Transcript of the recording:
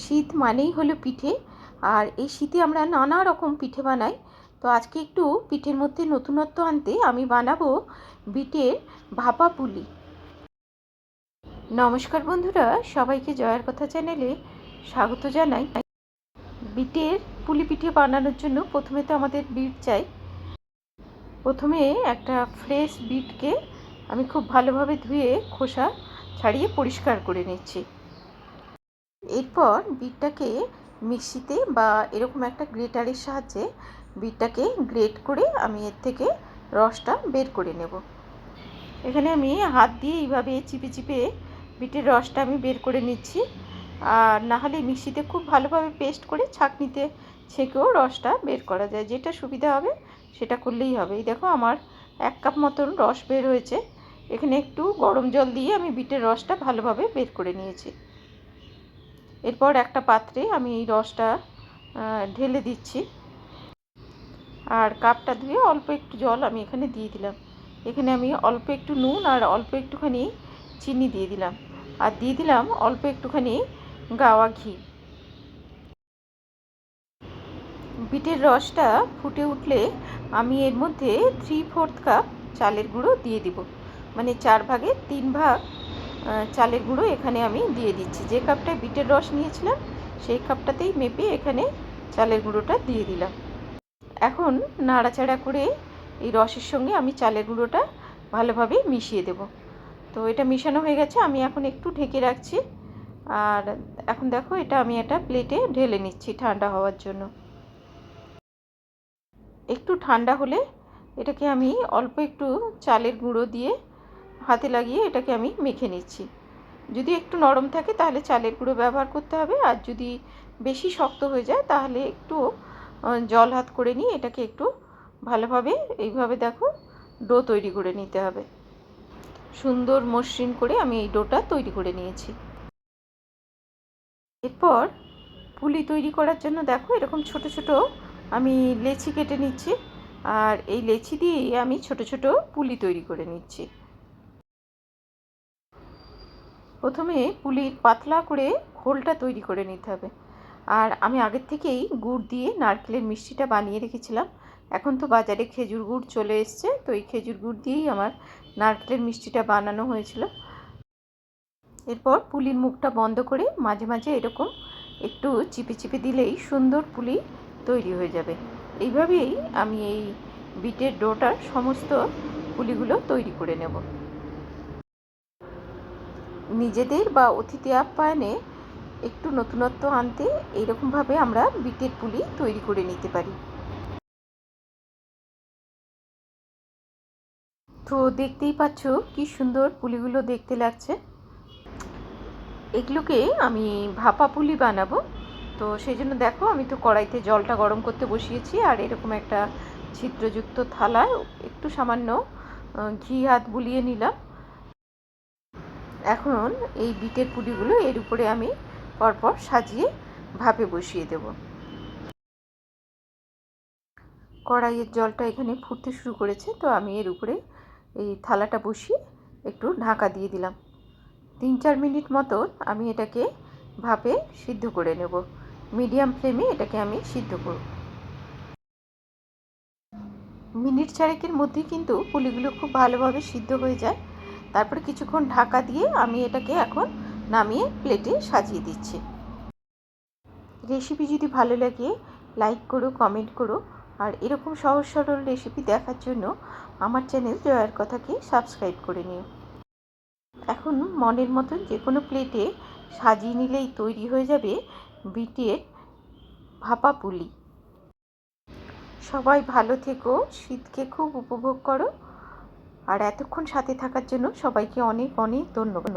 শীত মানেই হলো পিঠে। আর এই শীতে আমরা নানা রকম পিঠে বানাই। তো আজকে একটু পিঠের মধ্যে নতুনত্ব আনতে আমি বানাবো বিটের ভাপা পুলি। নমস্কার বন্ধুরা, সবাইকে জয়ার কথা চ্যানেলে স্বাগত জানাই। বিটের পুলি পিঠে বানানোর জন্য প্রথমে তো আমাদের বিট চাই। প্রথমে একটা ফ্রেশ বিটকে আমি খুব ভালোভাবে ধুয়ে খোসা ছাড়িয়ে পরিষ্কার করে নিচ্ছি। এরপর বিটটাকে মিক্সিতে বা এরকম একটা গ্রেটারের সাহায্যে বিটটাকে গ্রেট করে আমি এর থেকে রসটা বের করে নেব। এখানে আমি হাত দিয়ে এইভাবে চিপে চিপে বিটের রসটা আমি বের করে নিচ্ছি। আর না হলে মিক্সিতে খুব ভালোভাবে পেস্ট করে ছাঁকনিতে ছেঁকেও রসটা বের করা যায়, যেটা সুবিধা হবে সেটা করলেই হবে। এই দেখো আমার 1 কাপ মতন রস বের হয়েছে। এখানে একটু গরম জল দিয়ে আমি বিটের রসটা ভালোভাবে বের করে নিয়েছি। এরপর একটা পাত্রে আমি এই রসটা ঢেলে দিচ্ছি। আর কাপটা ধুয়ে অল্প একটু জল আমি এখানে দিয়ে দিলাম। এখানে আমি অল্প একটু নুন আর অল্প একটুখানি চিনি দিয়ে দিলাম। আর দিয়ে দিলাম অল্প একটুখানি গাওয়া ঘি। বিটের রসটা ফুটে উঠলে আমি এর মধ্যে 3/4 কাপ চালের গুঁড়ো দিয়ে দিব। মানে 4 ভাগের 3 ভাগ চালের গুঁড়ো এখানে আমি দিয়ে দিচ্ছি। যে কাপটায় বিটের রস নিয়েছিলাম সেই কাপটাতেই মেপে এখানে চালের গুঁড়োটা দিয়ে দিলাম। এখন নাড়াচাড়া করে এই রসের সঙ্গে আমি চালের গুঁড়োটা ভালোভাবে মিশিয়ে দেব। তো এটা মিশানো হয়ে গেছে, আমি এখন একটু ঢেকে রাখছি। আর এখন দেখো এটা আমি একটা প্লেটে ঢেলে নিচ্ছি ঠান্ডা হওয়ার জন্য। একটু ঠান্ডা হলে এটাকে আমি অল্প একটু চালের গুঁড়ো দিয়ে হাতে লাগিয়ে এটাকে আমি মেখে নিচ্ছি। যদি একটু নরম থাকে তাহলে চালের গুঁড়ো ব্যবহার করতে হবে, আর যদি বেশি শক্ত হয়ে যায় তাহলে একটু জল হাত করে নিয়ে এটাকে একটু ভালোভাবে এইভাবে দেখো ডো তৈরি করে নিতে হবে। সুন্দর মসৃণ করে আমি এই ডোটা তৈরি করে নিয়েছি। এরপর পুলি তৈরি করার জন্য দেখো এরকম ছোট ছোট আমি লেচি কেটে নিচ্ছি। আর এই লেচি দিয়ে আমি ছোট ছোট পুলি তৈরি করে নিচ্ছি। প্রথমে পুলির পাতলা করে খোলটা তৈরি করে নিতে হবে। আর আমি আগের থেকেই গুড় দিয়ে নারকেলের মিষ্টিটা বানিয়ে রেখেছিলাম। এখন তো বাজারে খেজুর গুড় চলে এসছে, তো এই খেজুর গুড় দিয়েই আমার নারকেলের মিষ্টিটা বানানো হয়েছিল। এরপর পুলির মুখটা বন্ধ করে মাঝে মাঝে এরকম একটু চিপে চিপে দিলেই সুন্দর পুলি তৈরি হয়ে যাবে। এইভাবেই আমি এই বিটের ডোটার সমস্ত পুলিগুলো তৈরি করে নেব। নিজেদের বা অতিথি আপ্যায়নে একটু নতুনত্ব আনতে এইরকমভাবে আমরা বিটের পুলি তৈরি করে নিতে পারি। তো দেখতেই পাচ্ছ কি সুন্দর পুলিগুলো দেখতে লাগছে। এগুলোকে আমি ভাপা পুলি বানাবো। তো সেই জন্য দেখো আমি তো কড়াইতে জলটা গরম করতে বসিয়েছি। আর এরকম একটা ছিদ্রযুক্ত থালায় একটু সামান্য ঘি হাত বুলিয়ে নিলাম। এখন এই বিটের পুলিগুলো এর উপরে আমি পরপর সাজিয়ে ভাপে বসিয়ে দেব। কড়াইয়ের জলটা এখানে ফুটতে শুরু করেছে, তো আমি এর উপরে এই থালাটা বসিয়ে একটু ঢাকা দিয়ে দিলাম। 3-4 মিনিট মতো আমি এটাকে ভাপে সিদ্ধ করে নেব। মিডিয়াম ফ্লেমে এটাকে আমি সিদ্ধ করব। মিনিট 4-এর মধ্যেই কিন্তু পুলিগুলো খুব ভালোভাবে সিদ্ধ হয়ে যায়। তারপরে কিছুক্ষণ ঢাকা দিয়ে আমি এটাকে এখন নামিয়ে প্লেটে সাজিয়ে দিচ্ছি। রেসিপি যদি ভালো লাগে লাইক করো, কমেন্ট করো। আর এরকম সহজ সরল রেসিপি দেখার জন্য আমার চ্যানেল জয়ার কথাকে সাবস্ক্রাইব করে নিও। এখন মনের মতন যে কোনো প্লেটে সাজিয়ে নিলেই তৈরি হয়ে যাবে বিটের ভাপা পুলি। সবাই ভালো থেকো, শীতকে খুব উপভোগ করো। আর এতক্ষণ সাথে থাকার জন্য সবাইকে অনেক অনেক ধন্যবাদ।